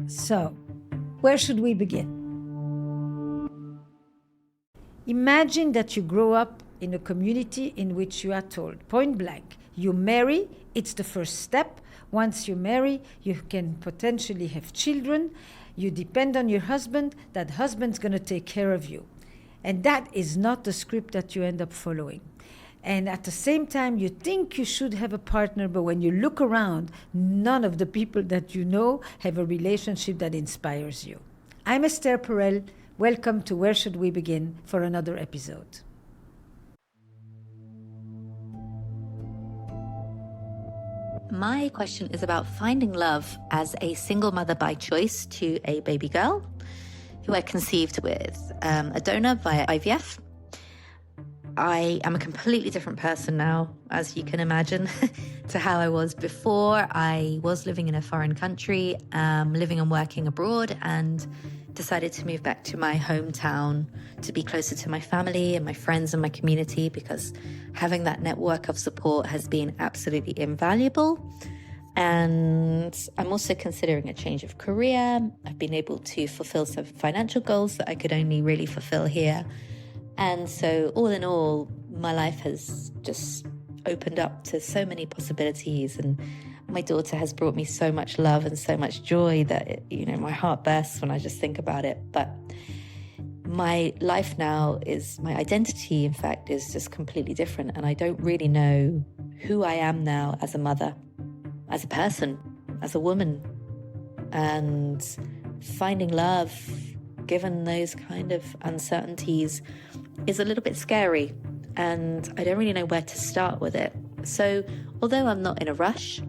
So, where should we begin? Imagine that you grow up in a community in which you are told, point blank, you marry, it's the first step. Once you marry, you can potentially have children. You depend on your husband. That husband's going to take care of you. And that is not the script that you end up following. And at the same time, you think you should have a partner, but when you look around, none of the people that you know have a relationship that inspires you. I'm Esther Perel. Welcome to Where Should We Begin for another episode. My question is about finding love as a single mother by choice to a baby girl who I conceived with a donor via IVF. I am a completely different person now, as you can imagine, to how I was before. I was living in a foreign country, living and working abroad, and decided to move back to my hometown to be closer to my family and my friends and my community, because having that network of support has been absolutely invaluable. And I'm also considering a change of career. I've been able to fulfill some financial goals that I could only really fulfill here. And so all in all, my life has just opened up to so many possibilities, and my daughter has brought me so much love and so much joy that, my heart bursts when I just think about it. But my life now my identity, in fact, is just completely different. And I don't really know who I am now as a mother, as a person, as a woman. And finding love, given those kind of uncertainties, is a little bit scary, and I don't really know where to start with it. So although I'm not in a rush,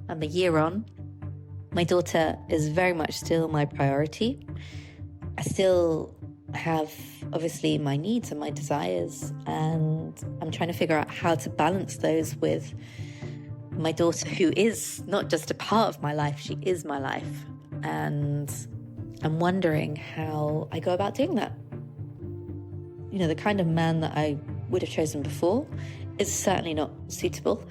I'm a year on, my daughter is very much still my priority. I still have, obviously, my needs and my desires, and I'm trying to figure out how to balance those with my daughter, who is not just a part of my life, she is my life. And I'm wondering how I go about doing that. The kind of man that I would have chosen before is certainly not suitable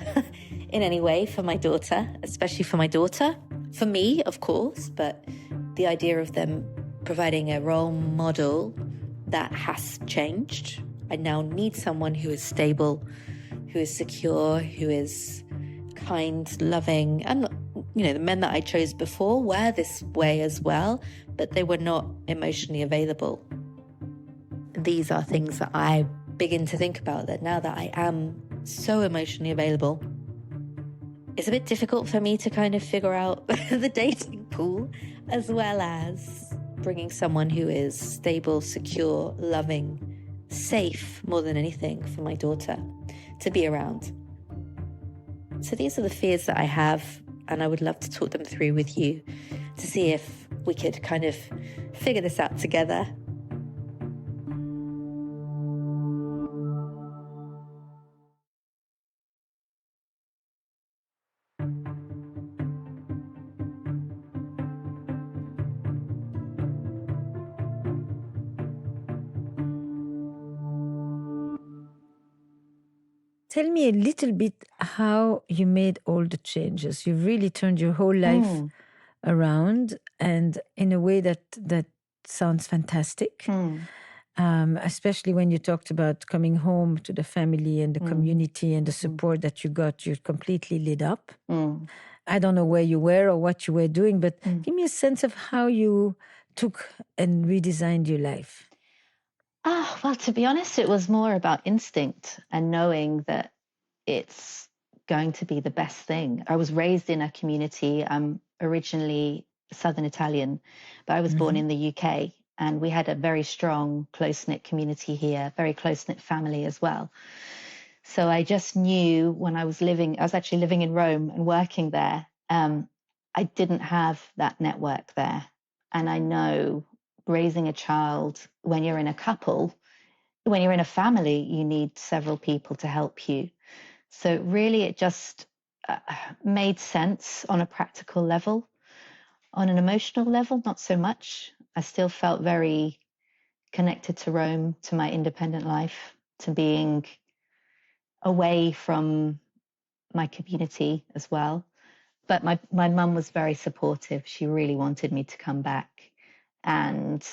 in any way for my daughter, especially for my daughter. For me, of course, but the idea of them providing a role model, that has changed. I now need someone who is stable, who is secure, who is kind, loving. And, the men that I chose before were this way as well, but they were not emotionally available. These are things that I begin to think about, that now that I am so emotionally available, it's a bit difficult for me to kind of figure out the dating pool, as well as bringing someone who is stable, secure, loving, safe, more than anything, for my daughter to be around. So these are the fears that I have, and I would love to talk them through with you to see if we could kind of figure this out together. Tell me a little bit how you made all the changes. You really turned your whole life around, and in a way that sounds fantastic. Especially when you talked about coming home to the family and the community and the support that you got, you completely lit up. I don't know where you were or what you were doing, but give me a sense of how you took and redesigned your life. Well, to be honest, it was more about instinct and knowing that it's going to be the best thing. I was raised in a community. I'm originally Southern Italian, but I was born in the UK, and we had a very strong, close-knit community here, very close-knit family as well. So I just knew when I was actually living in Rome and working there, I didn't have that network there. And I know raising a child, when you're in a couple, when you're in a family, you need several people to help you. So really it just made sense on a practical level. On an emotional level, not so much. I still felt very connected to Rome, to my independent life, to being away from my community as well. But my mum was very supportive. She really wanted me to come back, and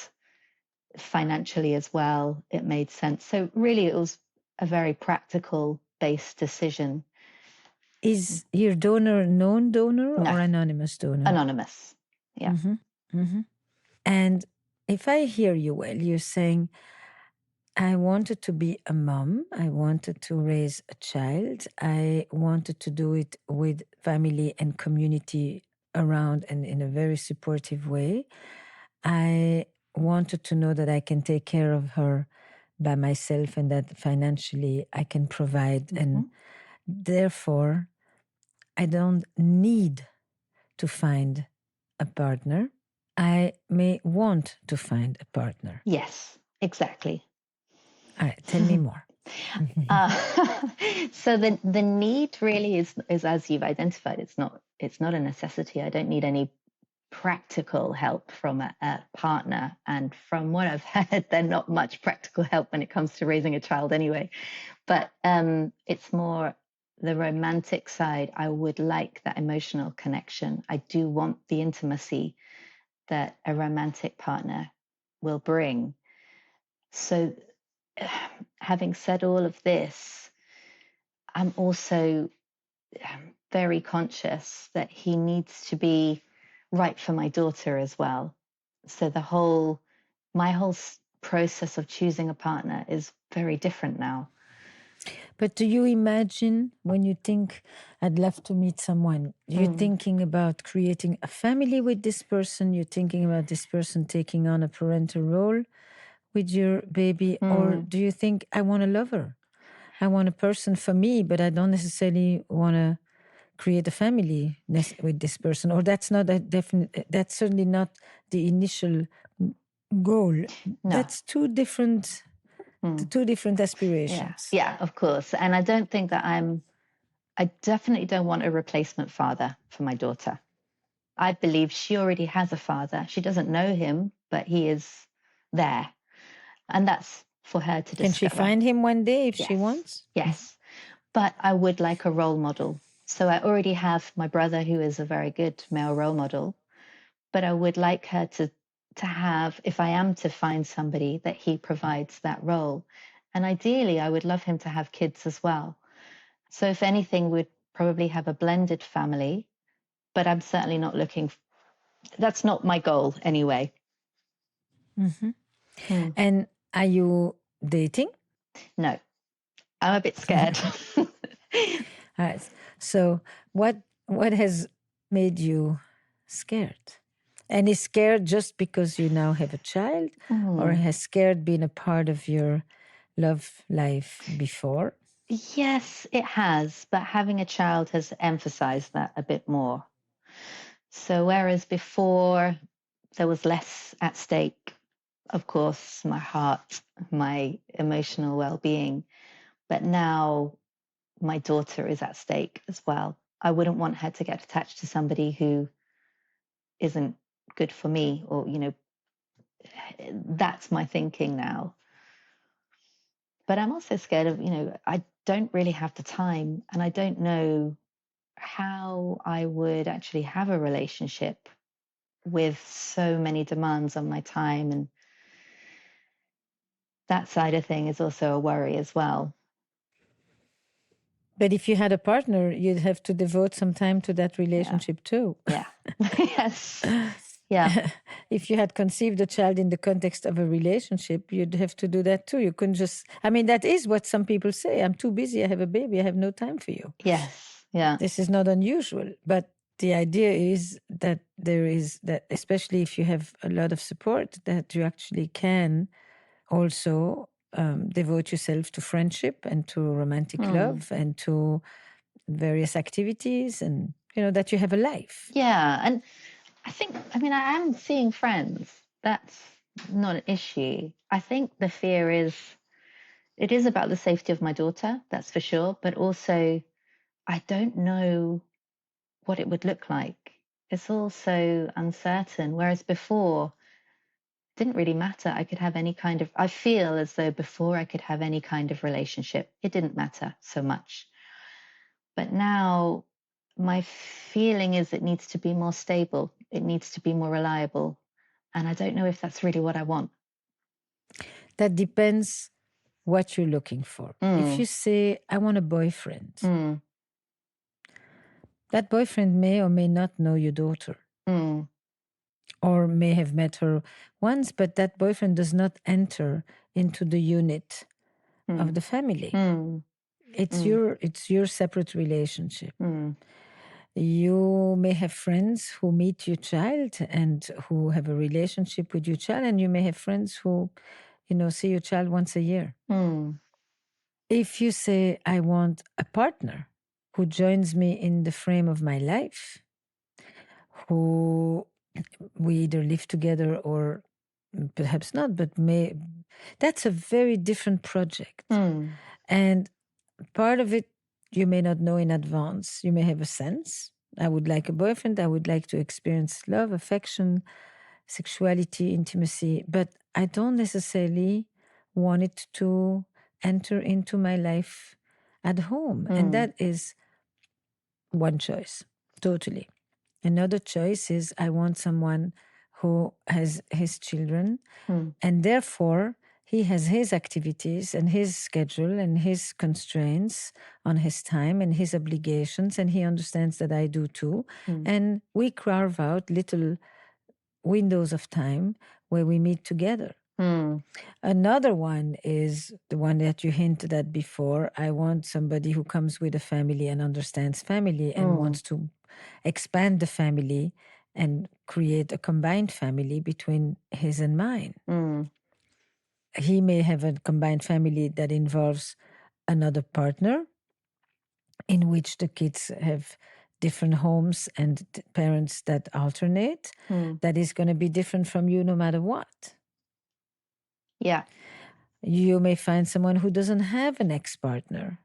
financially as well, it made sense. So really, it was a very practical based decision. Is your donor a known donor No. or anonymous donor? Anonymous. Yeah. And if I hear you well, you're saying, I wanted to be a mom. I wanted to raise a child. I wanted to do it with family and community around and in a very supportive way. I wanted to know that I can take care of her by myself and that financially I can provide. And therefore, I don't need to find a partner. I may want to find a partner. Yes, exactly. All right, tell me more. So the need really is as you've identified. It's not a necessity. I don't need any practical help from a partner, and from what I've heard, they're not much practical help when it comes to raising a child anyway. But it's more the romantic side. I would like that emotional connection. I do want the intimacy that a romantic partner will bring. So having said all of this, I'm also very conscious that he needs to be right for my daughter as well. So my whole process of choosing a partner is very different now. But do you imagine when you think, I'd love to meet someone, you're thinking about creating a family with this person, you're thinking about this person taking on a parental role with your baby, or do you think, I want a lover? I want a person for me, but I don't necessarily want to create a family with this person, or that's not a definite, that's certainly not the initial goal. No. That's two different aspirations. Yeah, of course. And I don't think that I definitely don't want a replacement father for my daughter. I believe she already has a father. She doesn't know him, but he is there. And that's for her to discover. Can she find him one day if she wants? Yes. But I would like a role model. So I already have my brother, who is a very good male role model. But I would like her to have, if I am to find somebody, that he provides that role. And ideally, I would love him to have kids as well. So if anything, we'd probably have a blended family. But I'm certainly not looking, that's not my goal anyway. And are you dating? No, I'm a bit scared. All right. So what has made you scared? And is scared just because you now have a child, or has scared been a part of your love life before? Yes, it has. But having a child has emphasized that a bit more. So whereas before there was less at stake, of course, my heart, my emotional well-being, but now my daughter is at stake as well. I wouldn't want her to get attached to somebody who isn't good for me, or, that's my thinking now. But I'm also scared of, I don't really have the time, and I don't know how I would actually have a relationship with so many demands on my time. And that side of thing is also a worry as well. But if you had a partner, you'd have to devote some time to that relationship too. Yeah. Yes. Yeah. If you had conceived a child in the context of a relationship, you'd have to do that too. You couldn't just, that is what some people say. I'm too busy. I have a baby. I have no time for you. Yes. Yeah. This is not unusual. But the idea is that there is that, especially if you have a lot of support, that you actually can also devote yourself to friendship and to romantic love and to various activities, and that you have a life. Yeah. And I think, I am seeing friends. That's not an issue. I think the fear is, it is about the safety of my daughter, that's for sure. But also, I don't know what it would look like. It's all so uncertain. Whereas before, it didn't really matter. I could have any kind of, I feel as though before I could have any kind of relationship. It didn't matter so much. But now my feeling is it needs to be more stable. It needs to be more reliable. And I don't know if that's really what I want. That depends what you're looking for. If you say, I want a boyfriend, that boyfriend may or may not know your daughter. Or may have met her once, but that boyfriend does not enter into the unit of the family. It's your separate relationship. You may have friends who meet your child and who have a relationship with your child, and you may have friends who, see your child once a year. If you say, I want a partner who joins me in the frame of my life, who we either live together or perhaps not, but that's a very different project. And part of it, you may not know in advance. You may have a sense. I would like a boyfriend. I would like to experience love, affection, sexuality, intimacy, but I don't necessarily want it to enter into my life at home. And that is one choice, totally. Another choice is I want someone who has his children, and therefore he has his activities and his schedule and his constraints on his time and his obligations, and he understands that I do too. And we carve out little windows of time where we meet together. Another one is the one that you hinted at before. I want somebody who comes with a family and understands family and wants to expand the family and create a combined family between his and mine. He may have a combined family that involves another partner in which the kids have different homes and parents that alternate. That is going to be different from you no matter what. Yeah. You may find someone who doesn't have an ex-partner,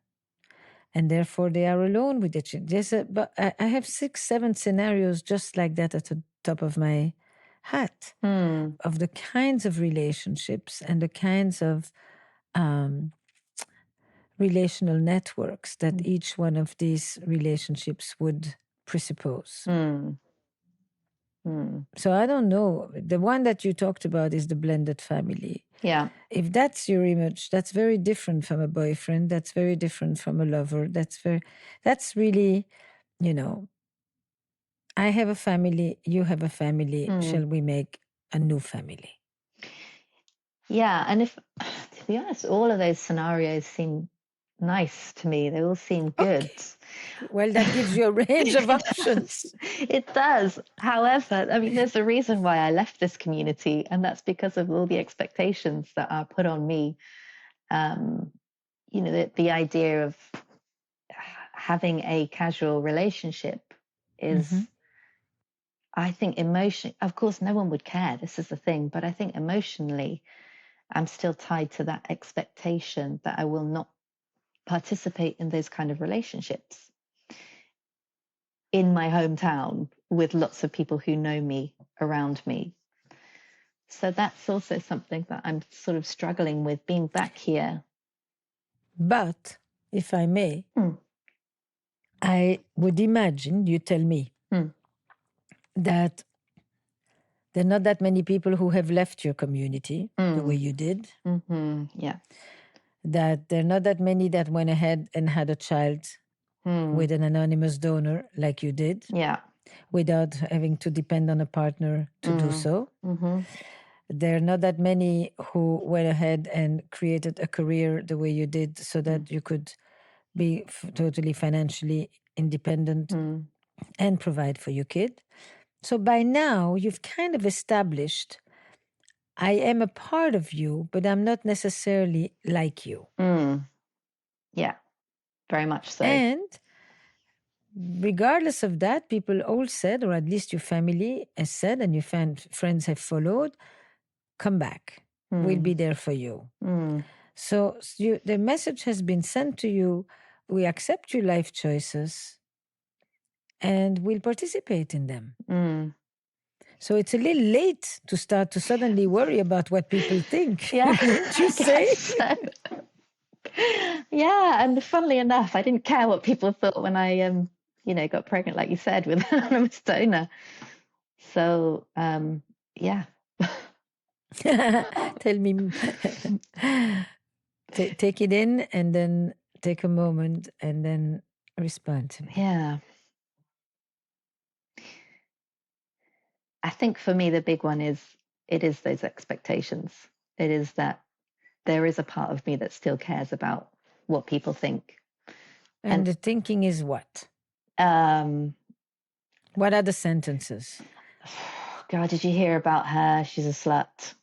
and therefore they are alone with the children. But I have 6, 7 scenarios just like that at the top of my hat of the kinds of relationships and the kinds of relational networks that each one of these relationships would presuppose. So I don't know. The one that you talked about is the blended family. Yeah. If that's your image, that's very different from a boyfriend. That's very different from a lover. That's really, I have a family, you have a family. Shall we make a new family? Yeah. And to be honest, all of those scenarios seem nice to me. They all seem good. Okay. Well, that gives you a range of options. It does. However, I mean, there's a reason why I left this community, and that's because of all the expectations that are put on me. The idea of having a casual relationship is, I think, of course, no one would care. This is the thing. But I think emotionally, I'm still tied to that expectation that I will not participate in those kind of relationships in my hometown with lots of people who know me around me. So that's also something that I'm sort of struggling with, being back here. But if I may, I would imagine, you tell me, that there are not that many people who have left your community the way you did. Yeah. That there are not that many that went ahead and had a child with an anonymous donor like you did. Yeah. Without having to depend on a partner to do so. There are not that many who went ahead and created a career the way you did so that you could be totally financially independent and provide for your kid. So by now, you've kind of established, I am a part of you, but I'm not necessarily like you. Yeah, very much so. And regardless of that, people all said, or at least your family has said, and your friends have followed, come back. We'll be there for you. So the message has been sent to you. We accept your life choices and we'll participate in them. So it's a little late to start to suddenly worry about what people think. Yeah, Wouldn't you say? So. Yeah, and funnily enough, I didn't care what people thought when I got pregnant, like you said, with an anonymous donor. So, yeah. Tell me, take it in and then take a moment and then respond to me. Yeah. I think for me, the big one is those expectations. It is that there is a part of me that still cares about what people think. And the thinking is what? What are the sentences? God, did you hear about her? She's a slut.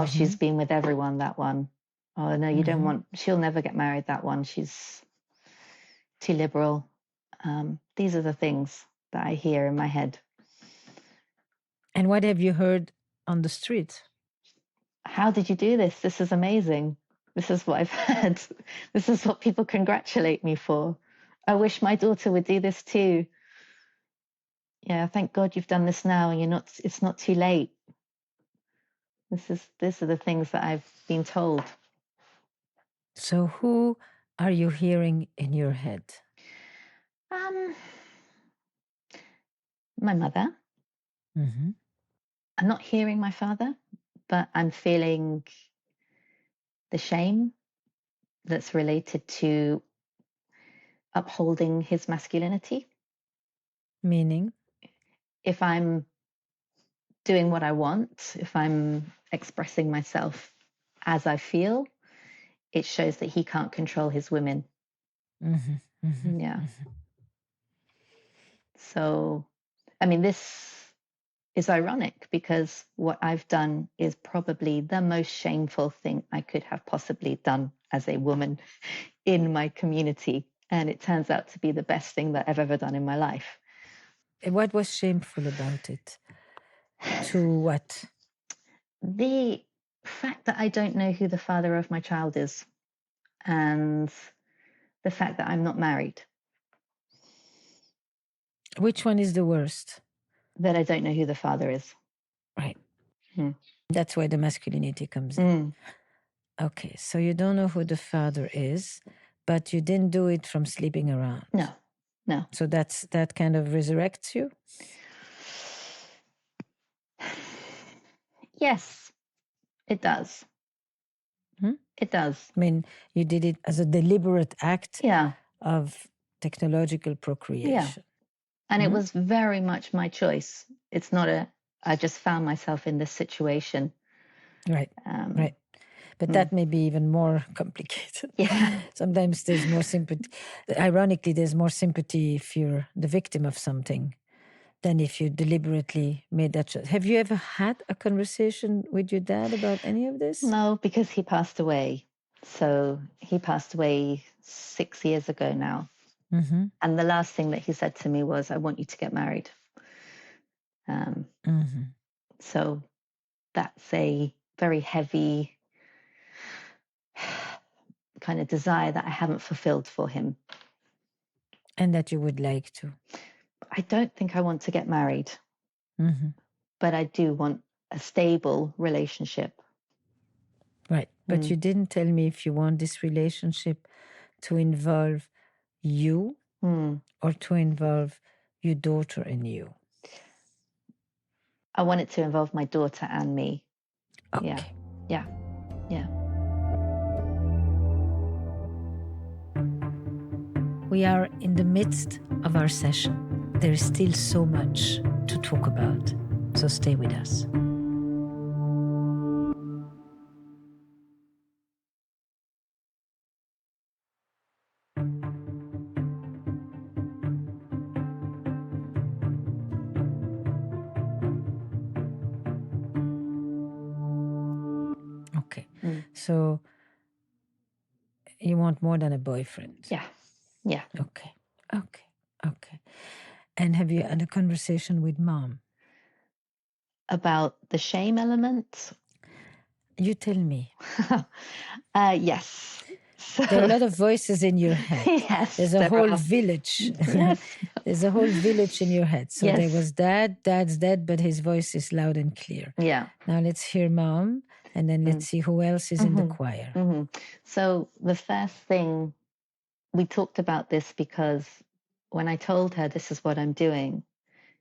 She's been with everyone, that one. Oh, no, you don't want, she'll never get married, that one. She's too liberal. These are the things that I hear in my head. And what have you heard on the street? How did you do this? This is amazing. This is what I've heard. This is what people congratulate me for. I wish my daughter would do this too. Yeah, thank God you've done this now and it's not too late. These are the things that I've been told. So who are you hearing in your head? My mother. I'm not hearing my father, but I'm feeling the shame that's related to upholding his masculinity. Meaning? If I'm doing what I want, if I'm expressing myself as I feel, it shows that he can't control his women. Yeah. So, I mean, this is ironic because what I've done is probably the most shameful thing I could have possibly done as a woman in my community. And it turns out to be the best thing that I've ever done in my life. What was shameful about it? To what? The fact that I don't know who the father of my child is, and the fact that I'm not married. Which one is the worst? That I don't know who the father is. Right. That's where the masculinity comes in. Okay, so you don't know who the father is, but you didn't do it from sleeping around. No. So that kind of resurrects you? Yes, it does. It does. I mean, you did it as a deliberate act of technological procreation. Yeah. And it was very much my choice. It's not I just found myself in this situation. Right. Right. But that may be even more complicated. Yeah. Sometimes there's more sympathy. Ironically, there's more sympathy if you're the victim of something than if you deliberately made that choice. Have you ever had a conversation with your dad about any of this? No, because he passed away. So he passed away 6 years ago now. And the last thing that he said to me was, I want you to get married. So that's a very heavy kind of desire that I haven't fulfilled for him. And that you would like to? I don't think I want to get married, but I do want a stable relationship. Right. But you didn't tell me if you want this relationship to involve you or to involve your daughter and you. I want it to involve my daughter and me. Okay. Yeah. We are in the midst of our session. There is still so much to talk about, so stay with us. Okay. So you want more than a boyfriend? Yeah. Okay. And have you had a conversation with mom? About the shame element? You tell me. Yes. So, there are a lot of voices in your head. Yes. There's a whole village. Yes. There's a whole village in your head. So there was dad's dead, but his voice is loud and clear. Yeah. Now let's hear mom, and then let's see who else is in the choir. So the first thing, we talked about this because when I told her this is what I'm doing,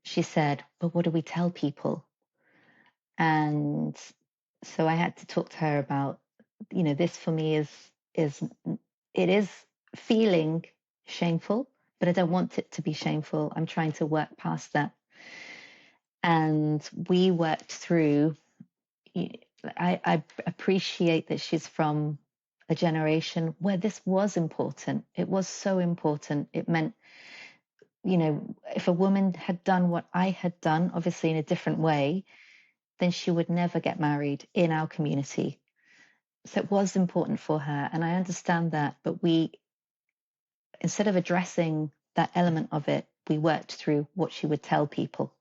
she said, but what do we tell people? And so I had to talk to her about, this for me it is feeling shameful, but I don't want it to be shameful. I'm trying to work past that. And we worked through, I appreciate that she's from a generation where this was important. It was so important. It meant, if a woman had done what I had done, obviously in a different way, then she would never get married in our community. So it was important for her. And I understand that. But instead of addressing that element of it, we worked through what she would tell people.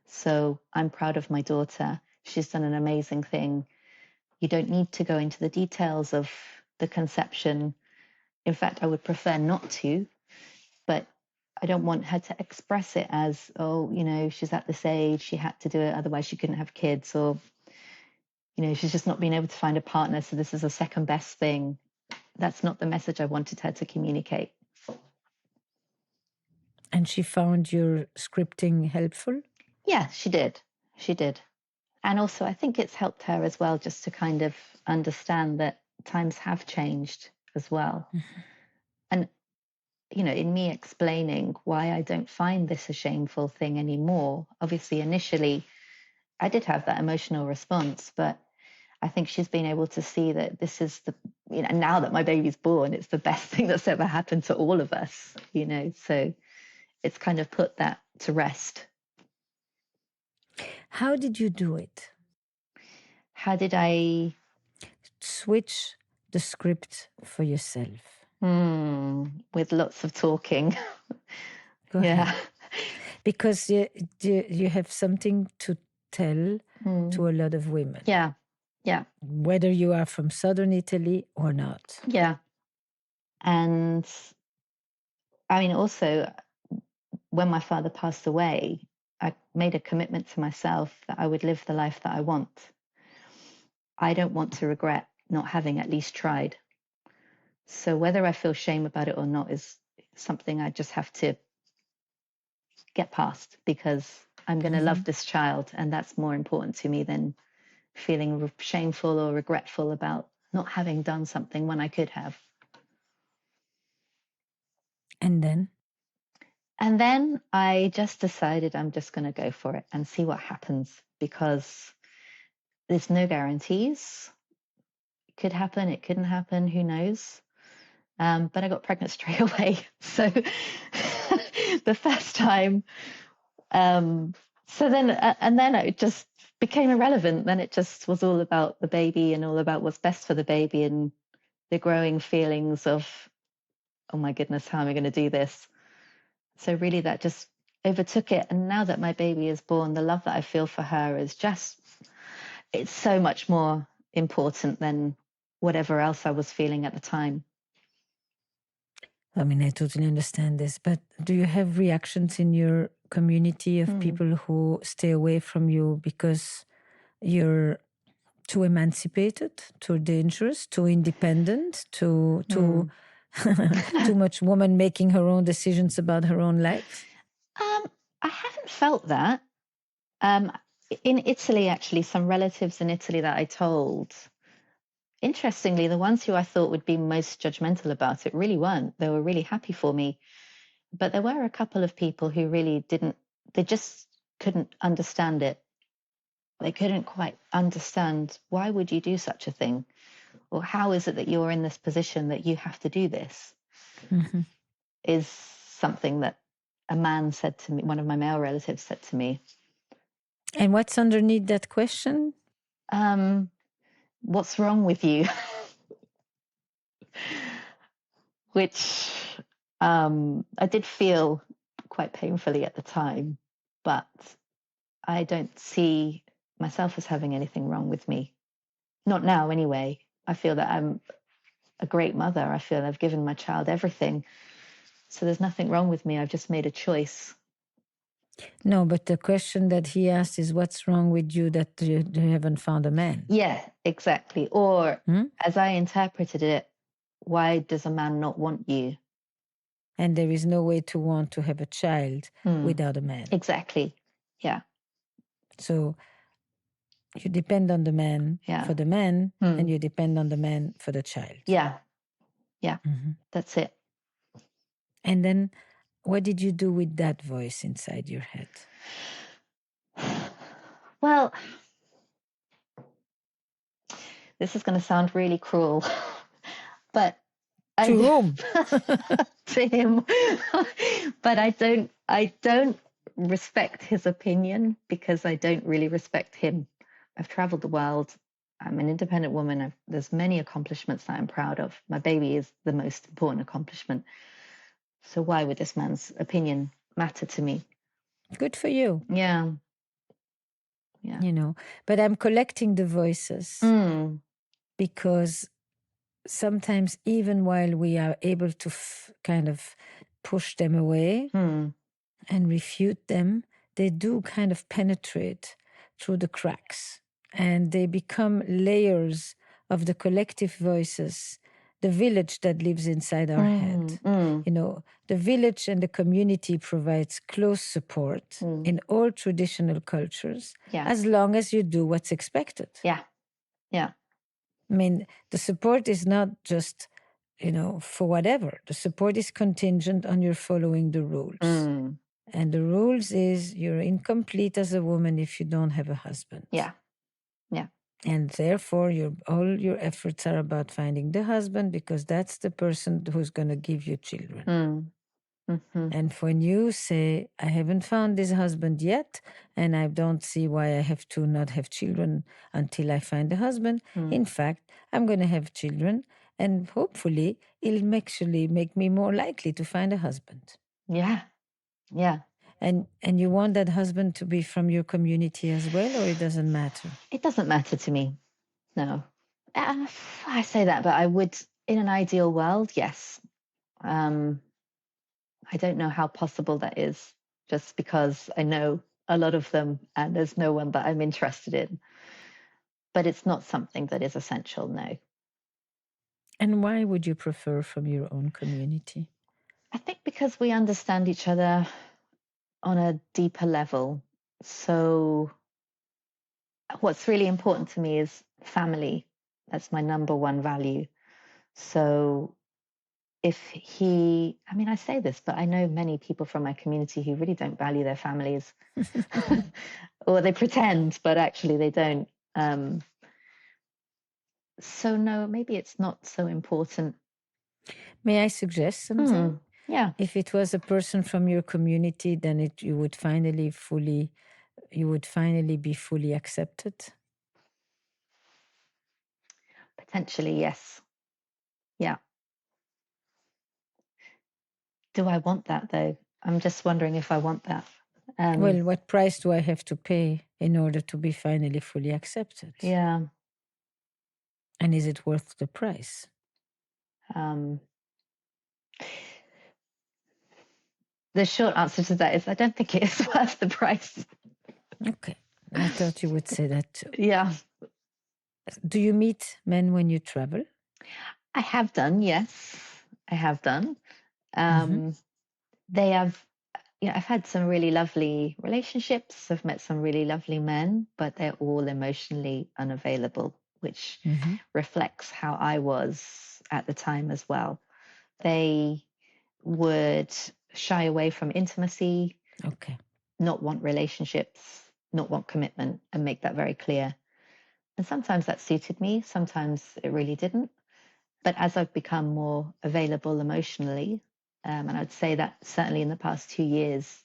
So I'm proud of my daughter. She's done an amazing thing. You don't need to go into the details of the conception. In fact, I would prefer not to, but I don't want her to express it as, she's at this age, she had to do it, otherwise she couldn't have kids, or, she's just not been able to find a partner, so this is a second best thing. That's not the message I wanted her to communicate. And she found your scripting helpful? Yeah, she did. She did. And also, I think it's helped her as well, just to kind of understand that times have changed as well. Mm-hmm. And, in me explaining why I don't find this a shameful thing anymore, obviously, initially, I did have that emotional response, but I think she's been able to see that this is now that my baby's born, it's the best thing that's ever happened to all of us, so it's kind of put that to rest. How did you do it? How did I switch the script for yourself? With lots of talking. Go ahead. Because you have something to tell to a lot of women. Yeah. Yeah. Whether you are from Southern Italy or not. Yeah. And I mean, also, when my father passed away, I made a commitment to myself that I would live the life that I want. I don't want to regret not having at least tried. So whether I feel shame about it or not is something I just have to get past, because I'm going to love this child, and that's more important to me than feeling shameful or regretful about not having done something when I could have. And then? And then I just decided I'm just going to go for it and see what happens, because there's no guarantees. It could happen, it couldn't happen, who knows? But I got pregnant straight away. So the first time, so then it just became irrelevant. Then it just was all about the baby and all about what's best for the baby, and the growing feelings of, oh my goodness, how am I going to do this? So really that just overtook it. And now that my baby is born, the love that I feel for her is it's so much more important than whatever else I was feeling at the time. I mean, I totally understand this, but do you have reactions in your community of people who stay away from you because you're too emancipated, too dangerous, too independent, too much woman making her own decisions about her own life? I haven't felt that. In Italy, actually, some relatives in Italy that I told, interestingly, the ones who I thought would be most judgmental about it really weren't. They were really happy for me. But there were a couple of people who really they just couldn't understand it. They couldn't quite understand, why would you do such a thing? Or how is it that you're in this position that you have to do this? Is something that a man said to me, one of my male relatives said to me. And what's underneath that question? What's wrong with you? Which I did feel quite painfully at the time, but I don't see myself as having anything wrong with me. Not now, anyway. I feel that I'm a great mother. I feel I've given my child everything. So there's nothing wrong with me. I've just made a choice. No, but the question that he asked is, what's wrong with you that you haven't found a man? Yeah, exactly. Or as I interpreted it, why does a man not want you? And there is no way to want to have a child without a man. Exactly. Yeah. So you depend on the man for the man, and you depend on the man for the child. Yeah. Yeah. That's it. And then what did you do with that voice inside your head? Well, this is going to sound really cruel, but To whom? to him. But I don't respect his opinion because I don't really respect him. I've traveled the world. I'm an independent woman. There's many accomplishments that I'm proud of. My baby is the most important accomplishment. So why would this man's opinion matter to me? Good for you. Yeah. You know, but I'm collecting the voices because sometimes even while we are able to kind of push them away and refute them, they do kind of penetrate through the cracks, and they become layers of the collective voices, the village that lives inside our head. You know, the village and the community provides close support in all traditional cultures, as long as you do what's expected. Yeah. Yeah. I mean, the support is not just, you know, for whatever. The support is contingent on your following the rules. And the rules is you're incomplete as a woman if you don't have a husband. Yeah. Yeah. And therefore, all your efforts are about finding the husband, because that's the person who's going to give you children. And when you say, I haven't found this husband yet, and I don't see why I have to not have children until I find a husband, in fact, I'm going to have children, and hopefully it'll actually make me more likely to find a husband. Yeah. Yeah. And you want that husband to be from your community as well, or it doesn't matter? It doesn't matter to me. No. I say that, but I would, in an ideal world, yes. I don't know how possible that is, just because I know a lot of them and there's no one that I'm interested in. But it's not something that is essential, no. And why would you prefer from your own community? I think because we understand each other on a deeper level. So what's really important to me is family. That's my number one value. So if I say this, but I know many people from my community who really don't value their families, or they pretend, but actually they don't. So no, maybe it's not so important. May I suggest something? Yeah. If it was a person from your community, then you would finally be fully accepted. Potentially, yes. Yeah. Do I want that though? I'm just wondering if I want that. Well, what price do I have to pay in order to be finally fully accepted? Yeah. And is it worth the price? The short answer to that is I don't think it is worth the price. Okay. I thought you would say that too. Yeah. Do you meet men when you travel? I have done, yes. I have done. They have, I've had some really lovely relationships. I've met some really lovely men, but they're all emotionally unavailable, which reflects how I was at the time as well. They would shy away from intimacy, not want relationships, not want commitment, and make that very clear. And sometimes that suited me, sometimes it really didn't. But as I've become more available emotionally, and I'd say that certainly in the past 2 years,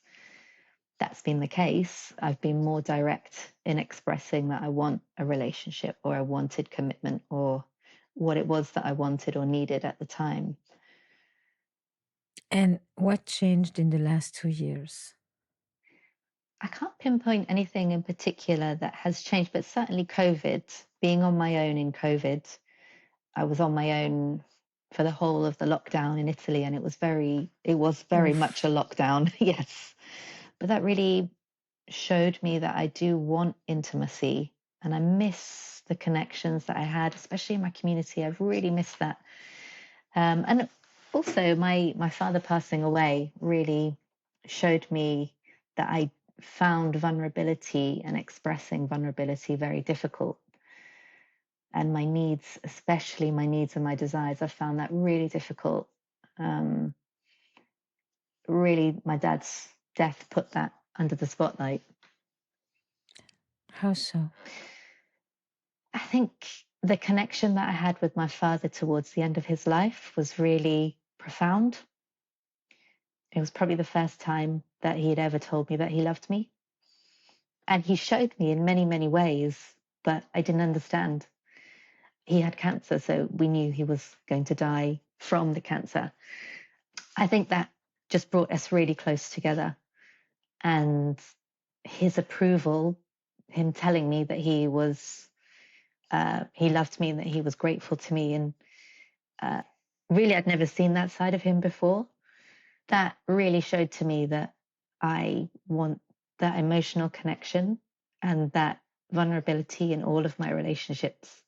that's been the case. I've been more direct in expressing that I want a relationship, or I wanted commitment, or what it was that I wanted or needed at the time. And what changed in the last 2 years? I can't pinpoint anything in particular that has changed, but certainly COVID, being on my own in COVID. I was on my own for the whole of the lockdown in Italy, and it was very much a lockdown, yes. But that really showed me that I do want intimacy, and I miss the connections that I had, especially in my community. I've really missed that. And Also, my father passing away really showed me that I found vulnerability and expressing vulnerability very difficult. And my needs, especially my needs and my desires, I found that really difficult. Really, my dad's death put that under the spotlight. How so? I think the connection that I had with my father towards the end of his life was really profound. It was probably the first time that he had ever told me that he loved me. And he showed me in many, many ways, but I didn't understand. He had cancer, so we knew he was going to die from the cancer. I think that just brought us really close together. And his approval, him telling me that he loved me and that he was grateful to me. And really, I'd never seen that side of him before. That really showed to me that I want that emotional connection and that vulnerability in all of my relationships.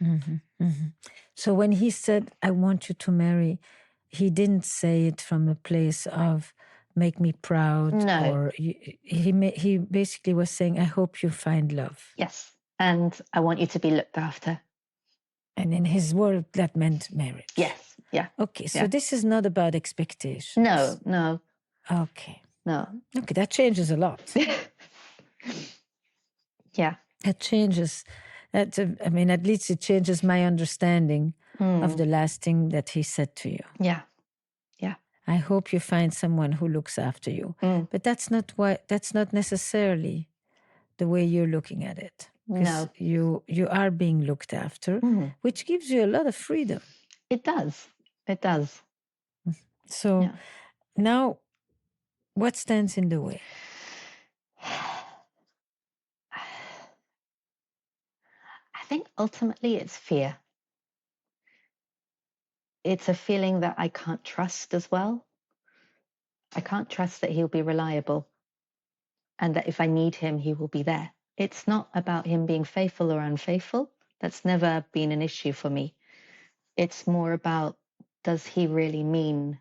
Mm-hmm, mm-hmm. So when he said, I want you to marry, he didn't say it from a place of make me proud. No. Or he basically was saying, I hope you find love. Yes. And I want you to be looked after. And in his world, that meant marriage. Yes. Yeah. Okay. So this is not about expectations. No. Okay. No. Okay. That changes a lot. Yeah. That changes. At least it changes my understanding of the last thing that he said to you. Yeah. Yeah. I hope you find someone who looks after you. But that's not necessarily the way you're looking at it. No. You are being looked after, which gives you a lot of freedom. It does. It does. So now, what stands in the way? I think ultimately it's fear. It's a feeling that I can't trust as well. I can't trust that he'll be reliable and that if I need him, he will be there. It's not about him being faithful or unfaithful. That's never been an issue for me. It's more about, does he really mean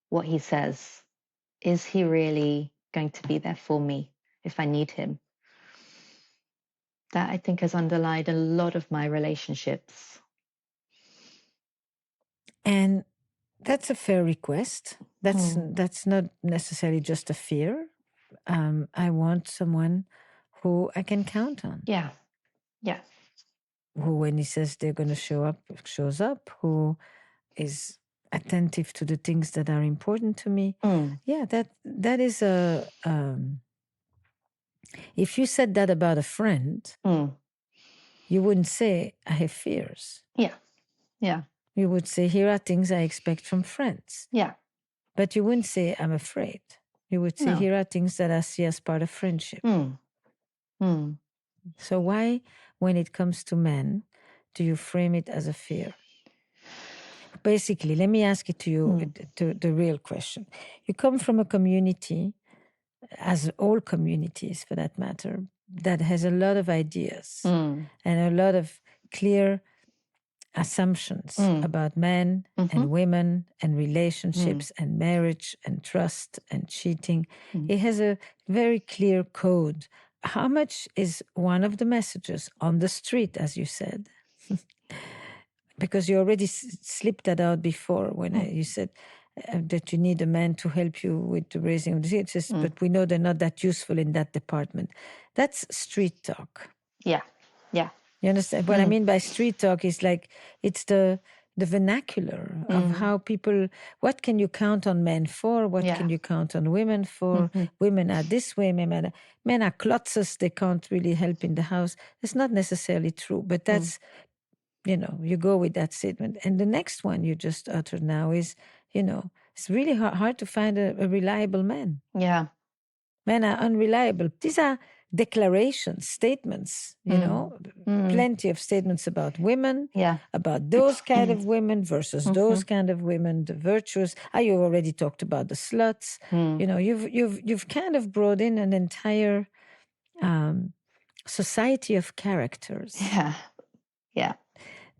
what he says? Is he really going to be there for me if I need him? That I think has underlined a lot of my relationships. And that's a fair request. That's not necessarily just a fear. I want someone who I can count on. Yeah. Yeah. Who, when he says they're going to show up, shows up. Who is attentive to the things that are important to me. Yeah, that is a. If you said that about a friend, you wouldn't say I have fears. Yeah. Yeah. You would say, here are things I expect from friends. Yeah. But you wouldn't say, I'm afraid. You would say, here are things that I see as part of friendship. So why, when it comes to men, do you frame it as a fear? Basically, let me ask it to you, to the real question. You come from a community, as all communities for that matter, that has a lot of ideas and a lot of clear assumptions about men and women and relationships and marriage and trust and cheating. It has a very clear code. How much is one of the messages on the street, as you said? Because you already slipped that out before when you said that you need a man to help you with the raising of the kids, but we know they're not that useful in that department. That's street talk. Yeah. Yeah. You understand? What I mean by street talk is like it's the vernacular of how people, what can you count on men for? What can you count on women for? Women are this way, men are klotzes, they can't really help in the house. It's not necessarily true, but that's, you go with that statement. And the next one you just uttered now is, it's really hard to find a reliable man. Yeah. Men are unreliable. These are declarations, statements, plenty of statements about women, about those kind of women versus those kind of women, the virtues. You already talked about the sluts. You've kind of brought in an entire society of characters. Yeah. Yeah.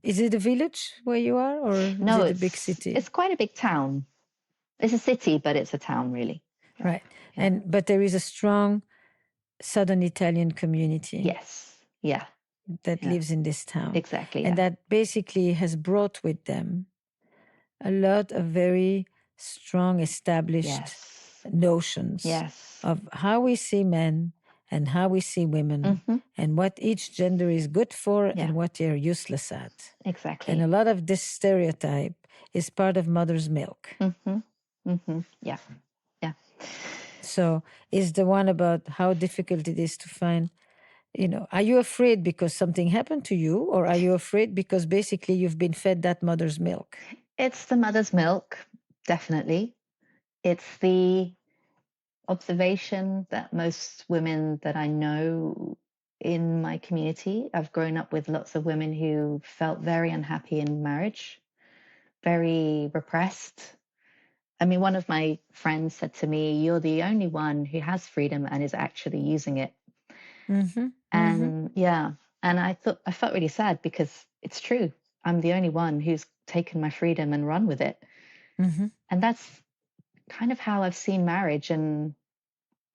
Is it a village where you are, or is No, it a big city? it's quite a big town. It's a city, but it's a town, really. Right. But there is a strong Southern Italian community. Yes. Yeah. That lives in this town. Exactly. And that basically has brought with them a lot of very strong established notions of how we see men and how we see women and what each gender is good for and what they're useless at. Exactly. And a lot of this stereotype is part of mother's milk. Yeah. Yeah. So is the one about how difficult it is to find, are you afraid because something happened to you, or are you afraid because basically you've been fed that mother's milk? It's the mother's milk, definitely. It's the observation that most women that I know in my community, I've grown up with lots of women who felt very unhappy in marriage, very repressed. I mean, one of my friends said to me, "You're the only one who has freedom and is actually using it." And and I felt really sad because it's true. I'm the only one who's taken my freedom and run with it. And that's kind of how I've seen marriage and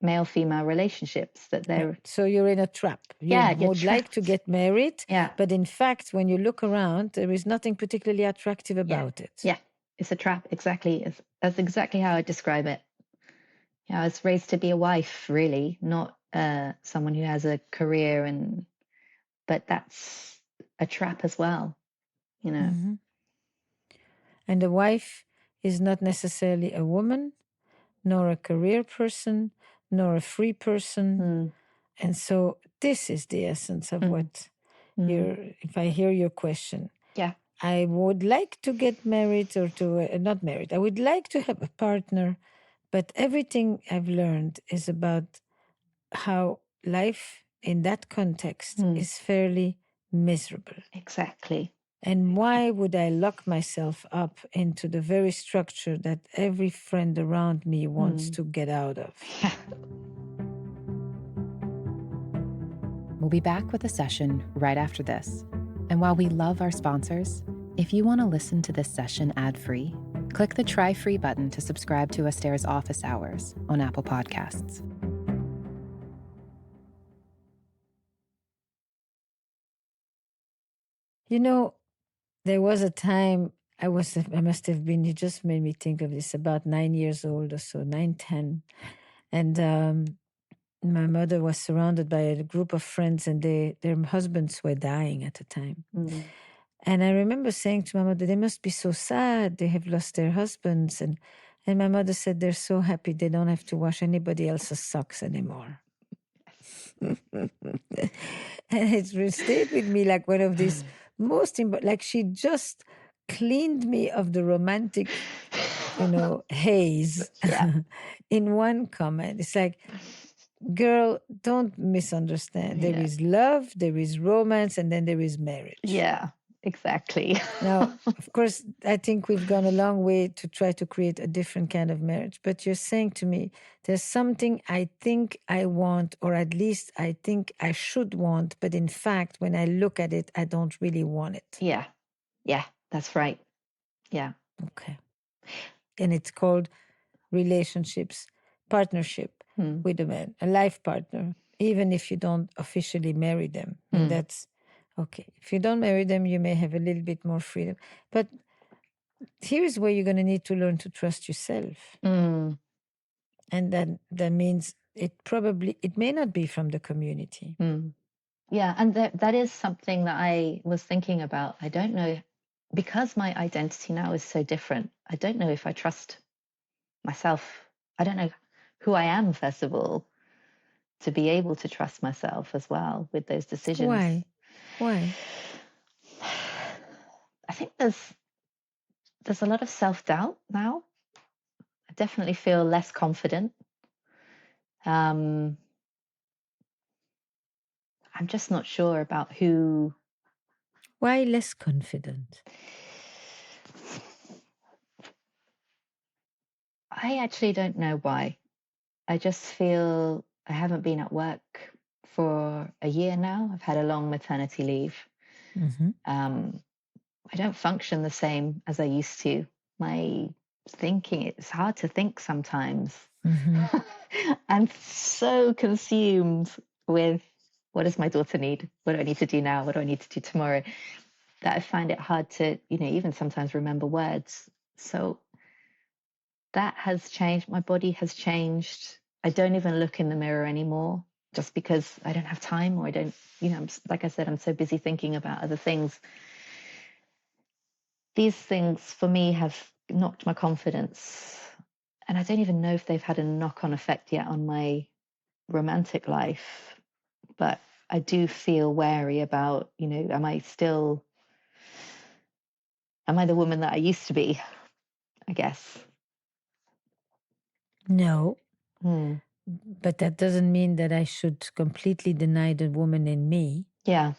male-female relationships, that they're... So you're in a trap. You would like to get married, but in fact, when you look around, there is nothing particularly attractive about it. Yeah, it's a trap. Exactly. That's exactly how I describe it. I was raised to be a wife, really, not someone who has a career, but that's a trap as well, And a wife is not necessarily a woman, nor a career person, nor a free person. And so this is the essence of what if I hear your question. I would like to get married or to, not married, I would like to have a partner, but everything I've learned is about how life in that context is fairly miserable. Exactly. And why would I lock myself up into the very structure that every friend around me wants to get out of? We'll be back with a session right after this. And while we love our sponsors, if you want to listen to this session ad-free, click the Try Free button to subscribe to Esther's Office Hours on Apple Podcasts. There was a time I must have been, you just made me think of this, about 9 years old or so, 9, 10. And my mother was surrounded by a group of friends, and their husbands were dying at the time. And I remember saying to my mother, they must be so sad. They have lost their husbands. And my mother said, they're so happy they don't have to wash anybody else's socks anymore. And it stayed with me like one of these like she just cleaned me of the romantic, haze in one comment. It's like, girl, don't misunderstand. There is love, there is romance, and then there is marriage. Yeah, exactly. Now, of course, I think we've gone a long way to try to create a different kind of marriage. But you're saying to me, there's something I think I want, or at least I think I should want. But in fact, when I look at it, I don't really want it. Yeah, that's right. Yeah. Okay. And it's called relationships, partnership with a man, a life partner, even if you don't officially marry them. And that's okay. If you don't marry them, you may have a little bit more freedom. But here's where you're going to need to learn to trust yourself. And that means it may not be from the community. Yeah, and that is something that I was thinking about. I don't know, because my identity now is so different, I don't know if I trust myself. I don't know who I am, first of all, to be able to trust myself as well with those decisions. Why? I think there's a lot of self-doubt now. I definitely feel less confident. I'm just not sure about who. Why less confident? I actually don't know why. I just feel I haven't been at work for a year now. I've had a long maternity leave. I don't function the same as I used to. My thinking, it's hard to think sometimes. I'm so consumed with what does my daughter need? What do I need to do now? What do I need to do tomorrow? That I find it hard to, even sometimes remember words. So that has changed. My body has changed. I don't even look in the mirror anymore just because I don't have time, or I don't, like I said, I'm so busy thinking about other things. These things for me have knocked my confidence. And I don't even know if they've had a knock-on effect yet on my romantic life. But I do feel wary about, am I the woman that I used to be, I guess. No. But that doesn't mean that I should completely deny the woman in me. Yeah.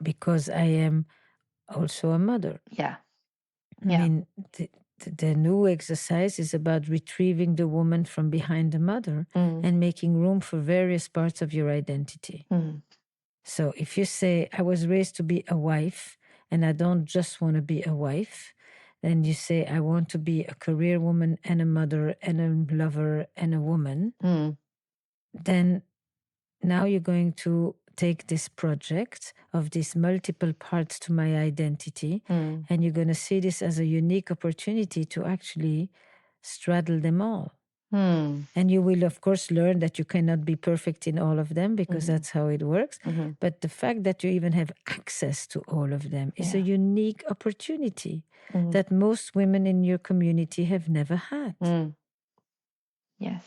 Because I am also a mother. Yeah. I mean, the new exercise is about retrieving the woman from behind the mother and making room for various parts of your identity. So if you say, I was raised to be a wife and I don't just want to be a wife, then you say, I want to be a career woman and a mother and a lover and a woman. Then now you're going to take this project of these multiple parts to my identity, and you're going to see this as a unique opportunity to actually straddle them all. And you will, of course, learn that you cannot be perfect in all of them, because that's how it works. But the fact that you even have access to all of them is a unique opportunity that most women in your community have never had. Yes.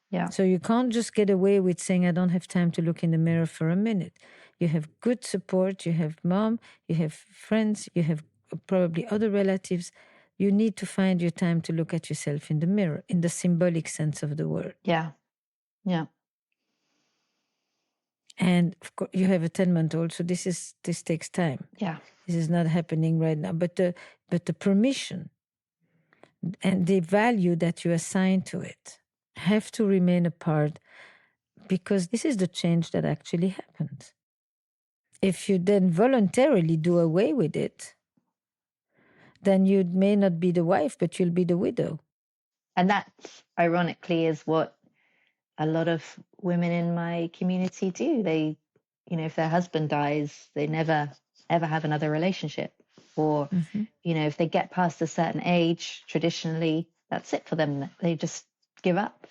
Yeah. So you can't just get away with saying, I don't have time to look in the mirror for a minute. You have good support, you have mom, you have friends, you have probably other relatives. You need to find your time to look at yourself in the mirror, in the symbolic sense of the word. Yeah. Yeah. And of course, you have a 10-month-old, so this takes time. Yeah. This is not happening right now. But the permission and the value that you assign to it have to remain a part, because this is the change that actually happens. If you then voluntarily do away with it, then you may not be the wife, but you'll be the widow. And that, ironically, is what a lot of women in my community do. They, if their husband dies, they never, ever have another relationship. Or, if they get past a certain age, traditionally, that's it for them. They just give up.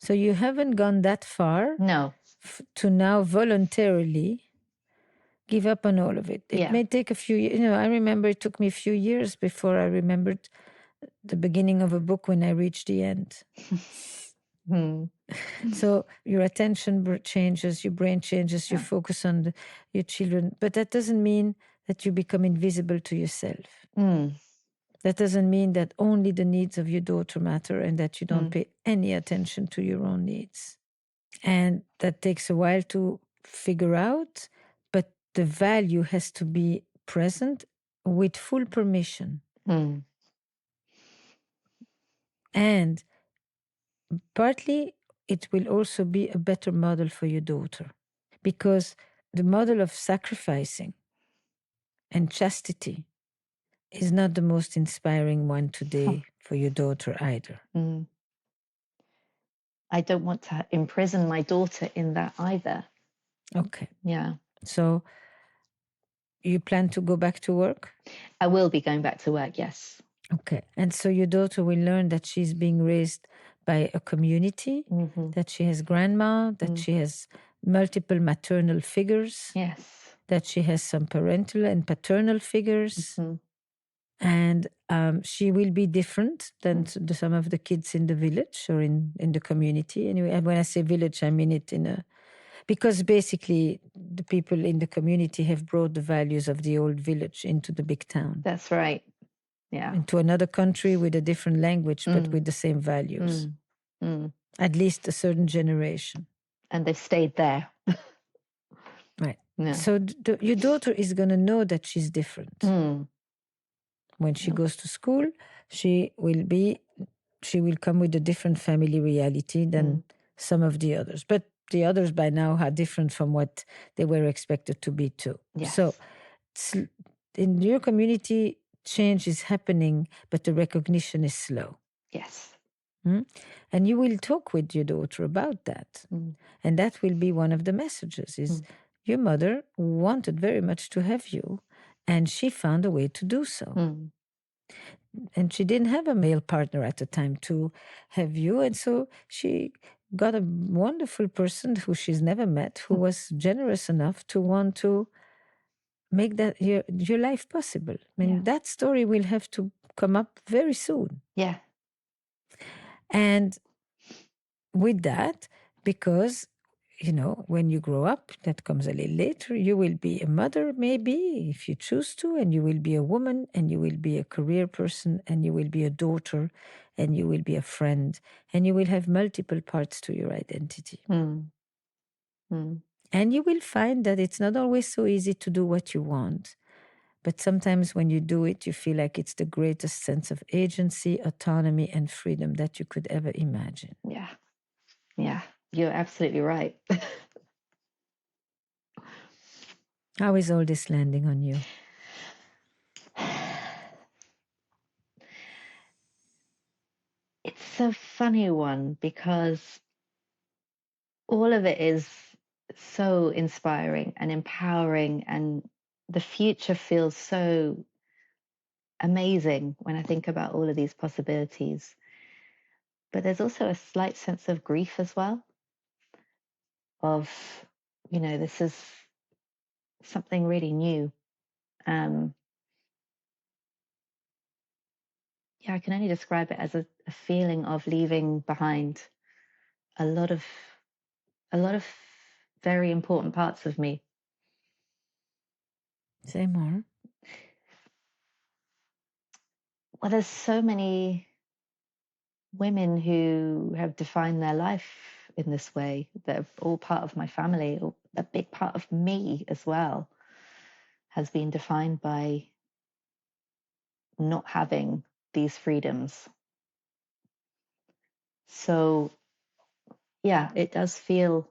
So you haven't gone that far. No. To now voluntarily give up on all of it. It may take a few years. I remember it took me a few years before I remembered the beginning of a book when I reached the end. So your attention changes, your brain changes, you focus on your children. But that doesn't mean that you become invisible to yourself. That doesn't mean that only the needs of your daughter matter and that you don't pay any attention to your own needs. And that takes a while to figure out, but the value has to be present with full permission. And partly it will also be a better model for your daughter, because the model of sacrificing and chastity is not the most inspiring one today for your daughter either. I don't want to imprison my daughter in that either. Okay. Yeah. So you plan to go back to work? I will be going back to work, yes. Okay. And so your daughter will learn that she's being raised by a community, that she has grandma, that she has multiple maternal figures. Yes. That she has some parental and paternal figures. And she will be different than some of the kids in the village or in the community. Anyway, and when I say village, I mean it because basically the people in the community have brought the values of the old village into the big town. That's right. Yeah. Into another country with a different language, but with the same values. At least a certain generation. And they've stayed there. Right. Yeah. So your daughter is going to know that she's different. When she goes to school, she will come with a different family reality than some of the others. But the others by now are different from what they were expected to be too. Yes. So in your community, change is happening, but the recognition is slow. Yes. And you will talk with your daughter about that. And that will be one of the messages is your mother wanted very much to have you, and she found a way to do so. And she didn't have a male partner at the time to have you. And so she got a wonderful person who she's never met, who was generous enough to want to make that your life possible. I mean, that story will have to come up very soon. Yeah. And with that, because, when you grow up, that comes a little later, you will be a mother, maybe, if you choose to, and you will be a woman, and you will be a career person, and you will be a daughter, and you will be a friend, and you will have multiple parts to your identity. And you will find that it's not always so easy to do what you want. But sometimes when you do it, you feel like it's the greatest sense of agency, autonomy, and freedom that you could ever imagine. Yeah. Yeah. You're absolutely right. How is all this landing on you? It's a funny one because all of it is so inspiring and empowering, and the future feels so amazing when I think about all of these possibilities. But there's also a slight sense of grief as well of, this is something really new. I can only describe it as a feeling of leaving behind a lot of very important parts of me. Say more. Well, there's so many women who have defined their life in this way that are all part of my family, or a big part of me as well, has been defined by not having these freedoms. So, it does feel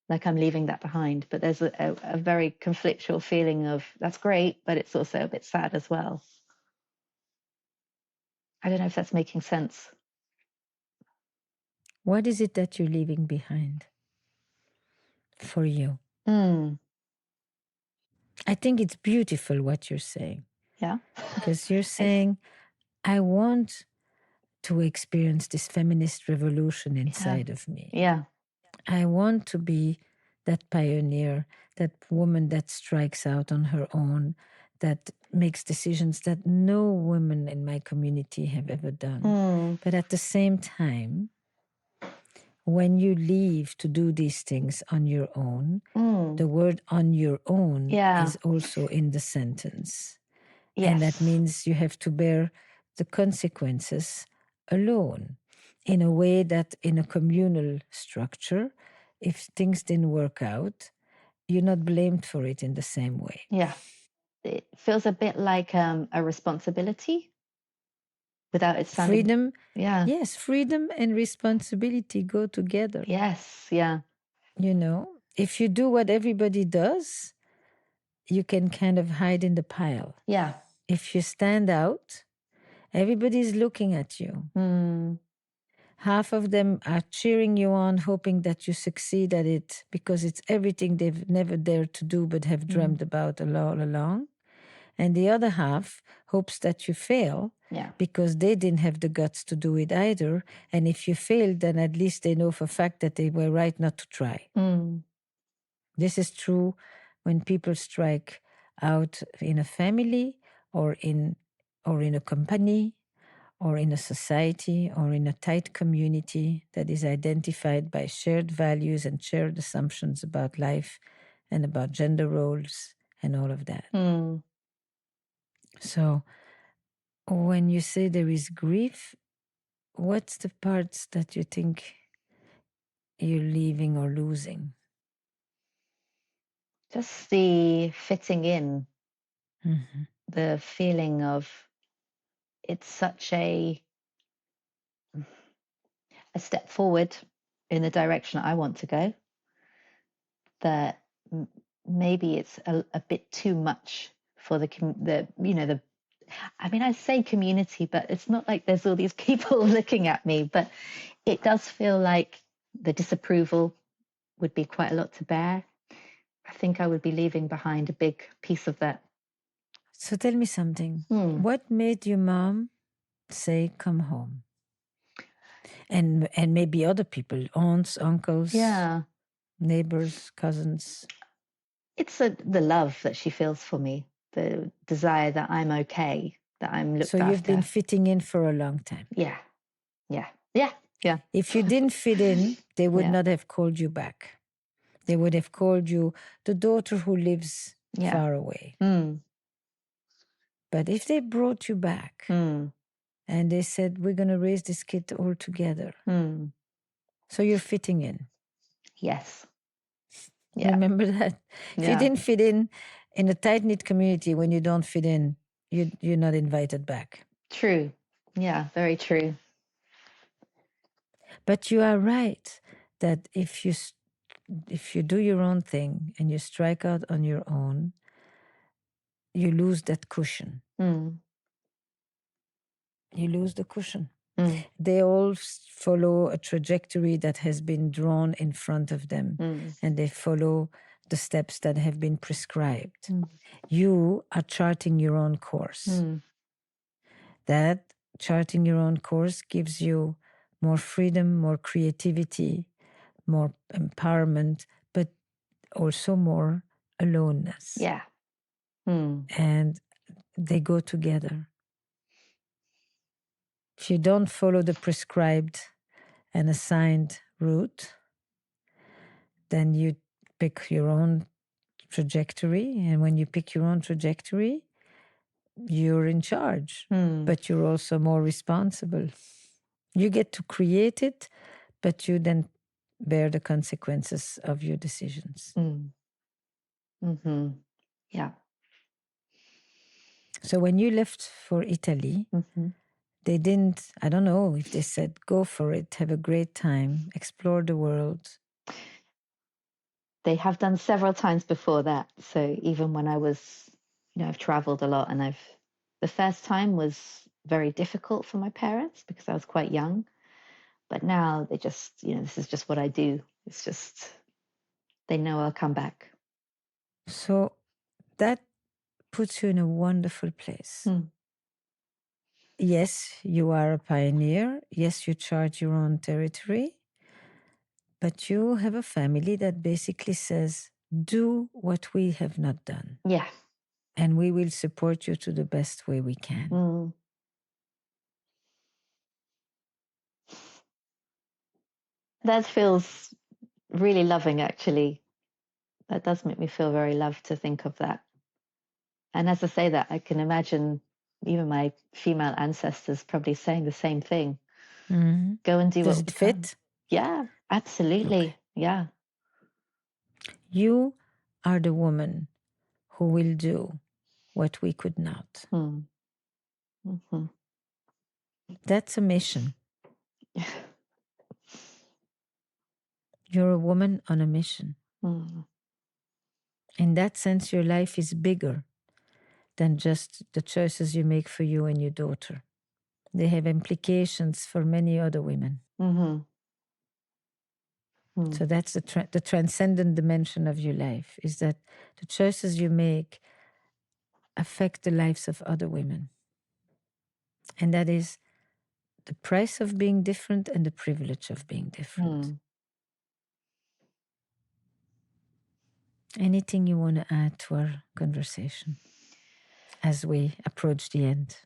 like I'm leaving that behind, but there's a very conflictual feeling of that's great, but it's also a bit sad as well. I don't know if that's making sense. What is it that you're leaving behind for you? I think it's beautiful what you're saying. Yeah. Because you're saying, I want to experience this feminist revolution inside of me. Yeah. I want to be that pioneer, that woman that strikes out on her own, that makes decisions that no women in my community have ever done. But at the same time, when you leave to do these things on your own, the word on your own is also in the sentence. Yes. And that means you have to bear the consequences alone, in a way that in a communal structure, if things didn't work out, you're not blamed for it in the same way. Yeah. It feels a bit like a responsibility without it sounding... Freedom. Yeah. Yes, freedom and responsibility go together. Yes, yeah. If you do what everybody does, you can kind of hide in the pile. Yeah. If you stand out, everybody's looking at you. Half of them are cheering you on, hoping that you succeed at it because it's everything they've never dared to do but have dreamed about all along. And the other half hopes that you fail because they didn't have the guts to do it either. And if you failed, then at least they know for a fact that they were right not to try. This is true when people strike out in a family or in a company, or in a society, or in a tight community that is identified by shared values and shared assumptions about life and about gender roles and all of that. So when you say there is grief, what's the parts that you think you're leaving or losing? Just the fitting in, the feeling of it's such a step forward in the direction I want to go, that maybe it's a bit too much for I say community, but it's not like there's all these people looking at me, but it does feel like the disapproval would be quite a lot to bear. I think I would be leaving behind a big piece of that. So tell me something. What made your mom say, come home? And maybe other people, aunts, uncles, neighbors, cousins. It's the love that she feels for me, the desire that I'm okay, that I'm looked after. So you've been fitting in for a long time. Yeah. If you didn't fit in, they would not have called you back. They would have called you the daughter who lives far away. But if they brought you back and they said, we're going to raise this kid all together. So you're fitting in. Yes. Yeah. Remember that? If you didn't fit in a tight-knit community, when you don't fit in, you're not invited back. True. Yeah, very true. But you are right that if you do your own thing and you strike out on your own, you lose that cushion. You lose the cushion. They all follow a trajectory that has been drawn in front of them, and they follow the steps that have been prescribed. You are charting your own course. That charting your own course gives you more freedom, more creativity, more empowerment, but also more aloneness. Yeah. And they go together. If you don't follow the prescribed and assigned route, then you pick your own trajectory. And when you pick your own trajectory, you're in charge, but you're also more responsible. You get to create it, but you then bear the consequences of your decisions. Yeah. So when you left for Italy, they didn't, I don't know if they said, go for it, have a great time, explore the world. They have done several times before that. So even when I was, I've traveled a lot, and the first time was very difficult for my parents because I was quite young. But now they just, this is just what I do. It's just, they know I'll come back. So that puts you in a wonderful place. Yes, you are a pioneer. Yes, you chart your own territory. But you have a family that basically says, do what we have not done. Yeah. And we will support you to the best way we can. That feels really loving, actually. That does make me feel very loved to think of that. And as I say that, I can imagine even my female ancestors probably saying the same thing. Go and do Does what it fit? Yeah, absolutely. Okay. Yeah. You are the woman who will do what we could not. That's a mission. You're a woman on a mission. In that sense, your life is bigger than just the choices you make for you and your daughter. They have implications for many other women. So that's the transcendent dimension of your life, is that the choices you make affect the lives of other women. And that is the price of being different and the privilege of being different. Anything you want to add to our conversation as we approach the end?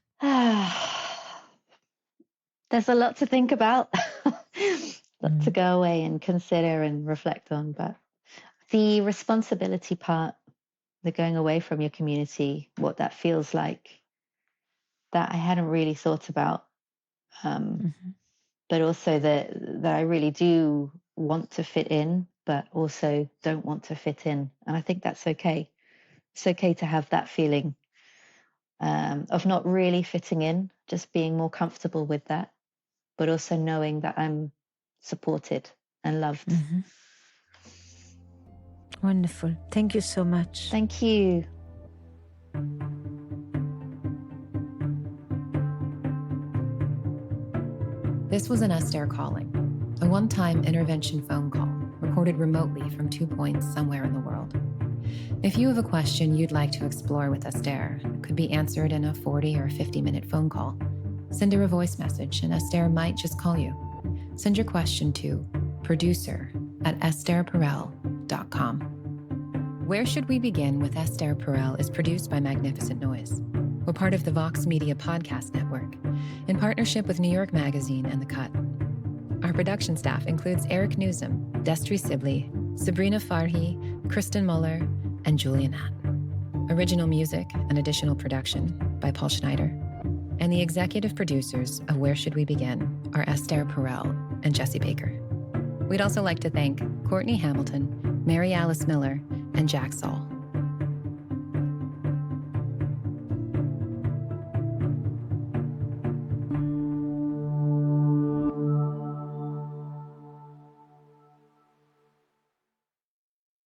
There's a lot to think about, lot to go away and consider and reflect on. But the responsibility part, the going away from your community, what that feels like, that I hadn't really thought about. But also that I really do want to fit in, but also don't want to fit in. And I think that's okay. It's okay to have that feeling of not really fitting in, just being more comfortable with that, but also knowing that I'm supported and loved. Wonderful. Thank you so much. Thank you. This was an Esther calling, a one-time intervention phone call recorded remotely from 2 points somewhere in the world. If you have a question you'd like to explore with Esther, it could be answered in a 40 or 50-minute phone call. Send her a voice message and Esther might just call you. Send your question to producer@estherperel.com. Where Should We Begin with Esther Perel is produced by Magnificent Noise. We're part of the Vox Media Podcast Network, in partnership with New York Magazine and The Cut. Our production staff includes Eric Newsom, Destry Sibley, Sabrina Farhi, Kristen Muller, and Julia Nat. Original music and additional production by Paul Schneider. And the executive producers of Where Should We Begin are Esther Perel and Jesse Baker. We'd also like to thank Courtney Hamilton, Mary Alice Miller, and Jack Saul.